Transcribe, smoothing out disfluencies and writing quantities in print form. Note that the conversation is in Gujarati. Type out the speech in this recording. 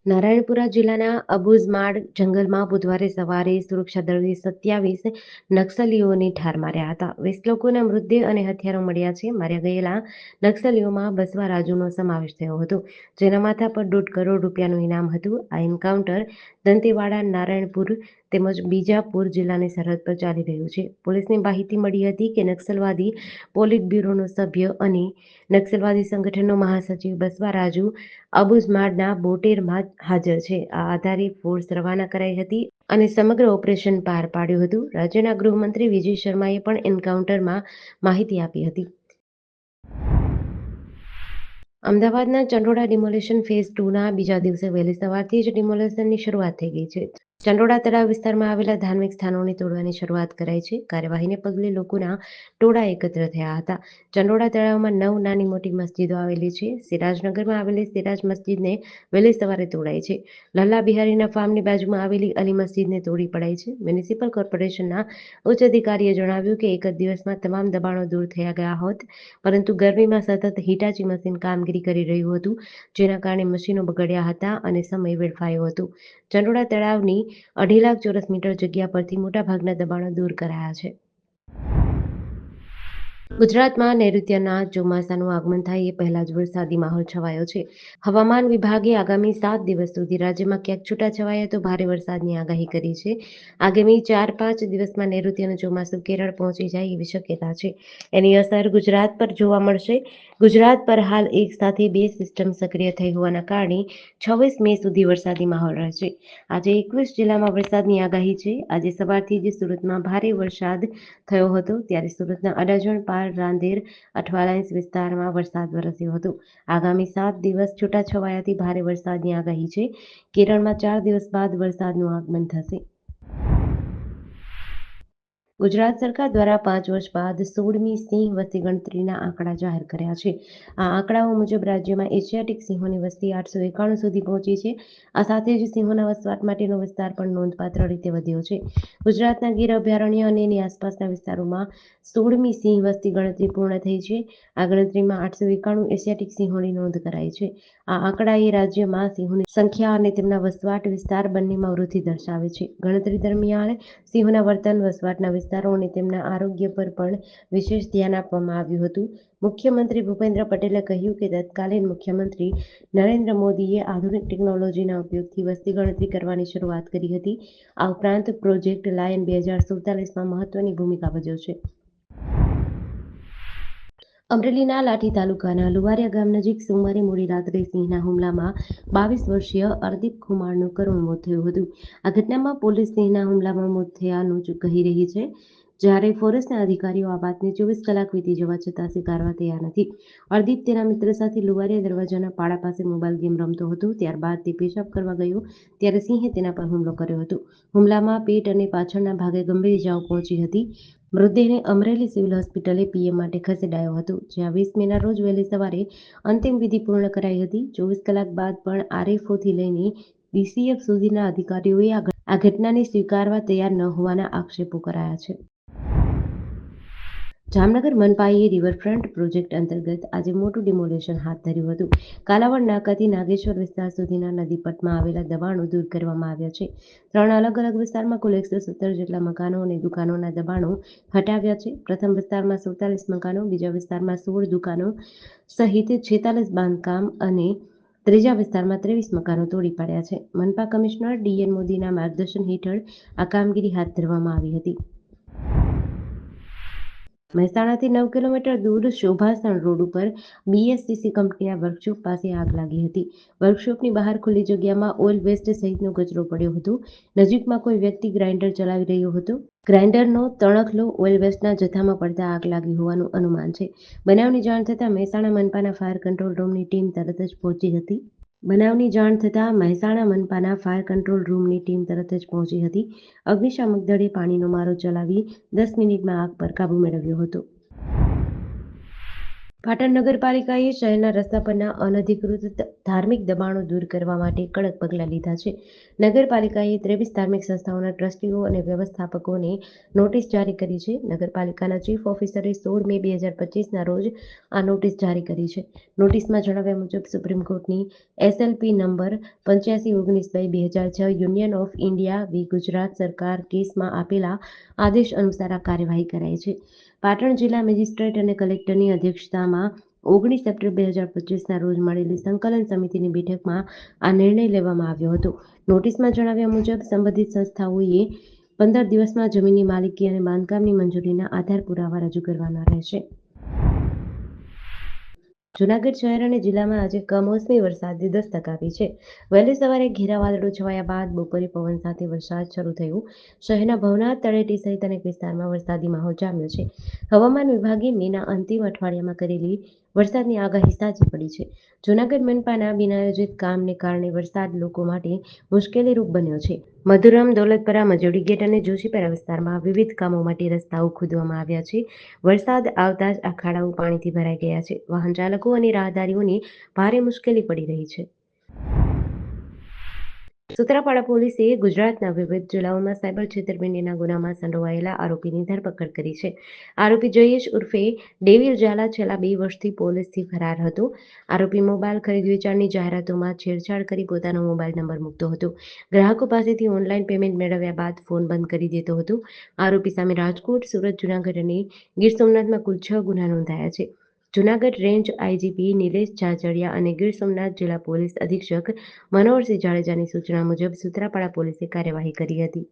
નારાયણપુરા જિલ્લાના અબુઝમાડ જંગલમાં બુધવારે સવારે સુરક્ષા દળે 27 નક્સલીઓને ઠાર માર્યા હતા. 20 લોકોના મૃતદેહ અને હથિયારો મળ્યા છે. માર્યા ગયેલા નક્સલીઓમાં બસવા રાજુનો સમાવેશ થયો હતો, જેના માથા પર 1.5 કરોડ રૂપિયાનું ઇનામ હતું. આ એન્કાઉન્ટર દંતેવાડા, નારાયણપુર તેમજ બીજાપુર જિલ્લાની સરહદ પર ચાલી રહ્યું છે. પોલીસને માહિતી મળી હતી કે નક્સલવાદી પોલિટ બ્યુરોનો સભ્ય અને નક્સલવાદી સંગઠનનો મહાસચિવ બસવા રાજુ અબુઝમાડના બોટેરમાં હાજર છે. આ આધારે ફોર્સ રવાના કરાઈ હતી અને સમગ્ર ઓપરેશન પાર પાડ્યું હતું. રાજ્યના ગૃહમંત્રી વિજય શર્માએ પણ એન્કાઉન્ટરમાં માહિતી આપી હતી. અમદાવાદના ચંડોળા ડિમોલિશન ફેઝ 2ના બીજા દિવસે વહેલી સવારથી જ ડિમોલિશનની શરૂઆત થઈ ગઈ છે. ચંડોળા તળાવ વિસ્તારમાં આવેલા ધાર્મિક સ્થાનોને તોડવાની શરૂઆત કરાઈ છે. કાર્યવાહીને પગલે લોકોના ટોળા એકત્ર થયા હતા. ચંડોળા તળાવમાં 9 નાની મોટી મસ્જિદો આવેલી છે. સિરાજનગરમાં આવેલી સિરાજ મસ્જિદને વહેલી સવારે તોડાઈ છે. લલ્લા બિહારીના ફાર્મની બાજુમાં આવેલી અલી મસ્જિદને તોડી પડાઈ છે. મ્યુનિસિપલ કોર્પોરેશનના ઉચ્ચ અધિકારીએ જણાવ્યું કે એક જ દિવસમાં તમામ દબાણો દૂર થયા ગયા હોત, પરંતુ ગરમીમાં સતત હિટાચી મશીન કામગીરી કરી રહ્યું હતું, જેના કારણે મશીનો બગડ્યા હતા અને સમય વેડફાયો હતો. ચંડોળા તળાવની 2.5 લાખ ચોરસ મીટર જગ્યા પરથી મોટાભાગના દબાણો દૂર કરાયા છે. ગુજરાતમાં નૈઋત્યના ચોમાસાનું આગમન થાય એ પહેલા જ વરસાદી માહોલ છવાયો છે. હવામાન વિભાગે આગામી 7 દિવસ સુધી રાજ્યમાં ક્યાંક છૂટાછવાયા તો ભારે વરસાદની આગાહી કરી છે. આગામી 4-5 દિવસમાં નૈઋત્યનું ચોમાસું કેરળ પહોંચી જાય એવી શક્યતા છે. એની અસર ગુજરાત પર જોવા મળશે. ગુજરાત પર હાલ એક સાથે 2 સિસ્ટમ સક્રિય થઈ હોવાના કારણે 26 મે સુધી વરસાદી માહોલ રહેશે. આજે 21 જિલ્લામાં વરસાદની આગાહી છે. આજે સવારથી જ સુરતમાં ભારે વરસાદ થયો હતો, ત્યારે સુરતના અડાજણ, પાર, રાંદેર, અઠવાલાઇન્સ વિસ્તારમાં વરસાદ વરસ્યો હતો. આગામી 7 દિવસ છૂટાછવાયાથી ભારે વરસાદની આગાહી છે. કેરળમાં 4 દિવસ બાદ વરસાદનું આગમન થશે. ગુજરાત સરકાર દ્વારા 5 વર્ષ બાદ 16મી સિંહ વસ્તી ગણતરીના આંકડા જાહેર કર્યા છે. આ આંકડાઓ મુજબ રાજ્યમાં એશિયાટિક સિંહોની વસ્તી 891 સુધી પહોંચી છે. આ સાથે જ સિંહોના વસવાટ માટેનો વિસ્તાર પણ નોંધપાત્ર રીતે વધ્યો છે. ગુજરાતના ગીર અભયારણ્ય અને એની આસપાસના વિસ્તારોમાં 16મી સિંહ વસ્તી ગણતરી પૂર્ણ થઈ છે. આ ગણતરીમાં 891 એશિયાટિક સિંહોની નોંધ કરાઈ છે. આ આંકડા એ રાજ્યમાં સિંહોની સંખ્યા અને તેમના વસવાટ વિસ્તાર બંનેમાં વૃદ્ધિ દર્શાવે છે. ગણતરી દરમિયાન સિંહોના વર્તન, વસવાટના વિસ્તારો અને તેમના આરોગ્ય પર પણ વિશેષ ધ્યાન આપવામાં આવ્યું હતું. મુખ્યમંત્રી ભૂપેન્દ્ર પટેલે કહ્યું કે તત્કાલીન મુખ્યમંત્રી નરેન્દ્ર મોદીએ આધુનિક ટેકનોલોજીના ઉપયોગથી વસ્તી ગણતરી કરવાની શરૂઆત કરી હતી. આ ઉપરાંત પ્રોજેક્ટ લાયન 2047માં મહત્વની ભૂમિકા ભજવશે. અમરેલીના લાઠી તાલુકાના લુવારિયા ગામ નજીક સોમવારે મોડી રાત્રે સિંહના હુમલામાં 22 વર્ષીય અર્દીપ ખુમારનું કરુણ મોત થયું હતું. આ ઘટનામાં પોલીસ સિંહના હુમલામાં મોત થયાનું કહી રહી છે, જ્યારે ફોરેસ્ટના અધિકારીઓ આ વાતને 24 કલાક વીતી જવા છતાં સ્વીકારવા તૈયાર નથી. અર્દીપ તેના મિત્ર સાથે લુવારિયા દરવાજાના પાડા પાસે મોબાઈલ ગેમ રમતો હતો. ત્યારબાદ તે પેશાબ કરવા ગયો ત્યારે સિંહે તેના પર હુમલો કર્યો હતો. હુમલામાં પેટ અને પાછળના ભાગે ગંભીર ઇજાઓ પહોંચી હતી. મૃતદેહને અમરેલી સિવિલ હોસ્પિટલે પીએમ માટે ખસેડાયો હતો, જ્યાં 20 મેના રોજ વહેલી સવારે અંતિમ વિધિ પૂર્ણ કરાઈ હતી. 24 કલાક બાદ પણ આરએફઓથી લઈને ડીસીએફ સુધીના અધિકારીઓએ આ ઘટનાને સ્વીકારવા તૈયાર ન હોવાના આક્ષેપો કરાયા છે. જામનગર મનપાએ રિવરફ્રન્ટ પ્રોજેક્ટ અંતર્ગત આજે મોટું ડિમોલિશન હાથ ધર્યું હતું. કાલાવડ નાકાથી નાગેશ્વર વિસ્તાર સુધીના નદીપટમાં આવેલા દબાણો દૂર કરવામાં આવ્યા છે. 3 અલગ-અલગ વિસ્તારમાં કુલ 117 જેટલા મકાનો અને દુકાનોના દબાણો હટાવ્યા છે. પ્રથમ વિસ્તારમાં 47 મકાનો, બીજા વિસ્તારમાં 16 દુકાનો સહિત 46 બાંધકામ અને ત્રીજા વિસ્તારમાં 23 મકાનો તોડી પાડ્યા છે. મનપા કમિશનર ડીએન મોદીના માર્ગદર્શન હેઠળ આ કામગીરી હાથ ધરવામાં આવી હતી. મહેસાણાથી 9 કિલોમીટર દૂર શોભાસણ રોડ ઉપર બીએસસીસી કંપનીના વર્કશોપ પાસે આગ લાગી હતી. વર્કશોપની બહાર ખુલ્લી જગ્યામાં ઓઇલ વેસ્ટ સહિતનો કચરો પડ્યો હતો. નજીકમાં કોઈ વ્યક્તિ ગ્રાઇન્ડર ચલાવી રહ્યો હતો. ગ્રાઇન્ડરનો તણખલો ઓઇલ વેસ્ટના જથ્થામાં પડતા આગ લાગી હોવાનું અનુમાન છે. બનાવની જાણ થતાં મહેસાણા મનપાના ફાયર કંટ્રોલ રૂમની ટીમ તરત જ પહોંચી હતી. અગ્નિશામક દળે પાણીનો મારો ચલાવી 10 મિનિટમાં આગ પર કાબૂ મેળવ્યો હતો. પાટણ નગરપાલિકાએ શહેરના રસ્તા પરના અનધિકૃત ધાર્મિક દબાણો દૂર કરવા માટે કડક પગલાં લીધા છે. નગરપાલિકાએ 23 ધાર્મિક સંસ્થાઓના ટ્રસ્ટીઓ અને વ્યવસ્થાપકોને નોટિસ જારી કરી છે. નગરપાલિકાના ચીફ ઓફિસરે 16 મે 2025ના રોજ આ નોટિસ જારી કરી છે. નોટિસમાં જણાવ્યા મુજબ સુપ્રીમ કોર્ટની SLP number 8519/2006 union of India v Gujarat સરકાર કેસમાં આપેલા આદેશ અનુસાર આ કાર્યવાહી કરાઈ છે. પાટણ જિલ્લા મેજિસ્ટ્રેટ અને કલેક્ટરની અધ્યક્ષતામાં 19 એપ્રિલ 2025ના રોજ મળેલી સંકલન સમિતિની બેઠકમાં આ નિર્ણય લેવામાં આવ્યો હતો. નોટિસમાં જણાવ્યા મુજબ સંબંધિત સંસ્થાઓએ 15 દિવસમાં જમીનની માલિકી અને બાંધકામની મંજૂરીના આધાર પુરાવા રજૂ કરવાના રહેશે. જૂનાગઢ શહેર અને જિલ્લામાં આજે કમોસમી વરસાદે દસ્તક આપી છે. વહેલી સવારે ઘેરા વાદળો છવાયા બાદ બપોરે પવન સાથે વરસાદ શરૂ થયો. શહેરના ભવનાથ, તળેટી સહિત અનેક વિસ્તારમાં વરસાદી માહોલ જામ્યો છે. હવામાન વિભાગે મેના અંતિમ અઠવાડિયામાં કરેલી વરસાદની આગાહી સાચી પડી છે. જૂનાગઢ મનપાના બિનઆયોજિત કામને કારણે વરસાદ લોકો માટે મુશ્કેલીરૂપ બન્યો છે. મધુરમ, દૌલતપરા, મજોડી ગેટ અને જોશીપરા વિસ્તારમાં વિવિધ કામો માટે રસ્તાઓ ખોદવામાં આવ્યા છે. વરસાદ આવતા જ આ ખાડાઓ પાણીથી ભરાઈ ગયા છે. વાહન ચાલકો અને રાહદારીઓને ભારે મુશ્કેલી પડી રહી છે. સૂત્રાપાડા પોલીસે ગુજરાતના વિવિધ જિલ્લાઓમાં સાયબર છેતરપિંડીના ગુનામાં સંડોવાયેલા આરોપીની ધરપકડ કરી છે. આરોપી જયેશ ઉર્ફે ડેવિલ ઝાલા છેલ્લા 2 વર્ષથી પોલીસથી ફરાર હતો. આરોપી મોબાઈલ ખરીદ વેચાણની જાહેરાતોમાં છેડછાડ કરી પોતાનો મોબાઈલ નંબર મૂકતો હતો. ગ્રાહકો પાસેથી ઓનલાઈન પેમેન્ટ મેળવ્યા બાદ ફોન બંધ કરી દેતો હતો. આરોપી સામે રાજકોટ, સુરત, જૂનાગઢ અને ગીર સોમનાથમાં કુલ 6 ગુના નોંધાયા છે. જૂનાગઢ રેન્જ આઈજીપી નિલેશ ઝાઝડિયા અને ગીર સોમનાથ જિલ્લા પોલીસ અધિક્ષક મનોહરસિંહ જાડેજાની સૂચના મુજબ સૂત્રાપાડા પોલીસે કાર્યવાહી કરી હતી.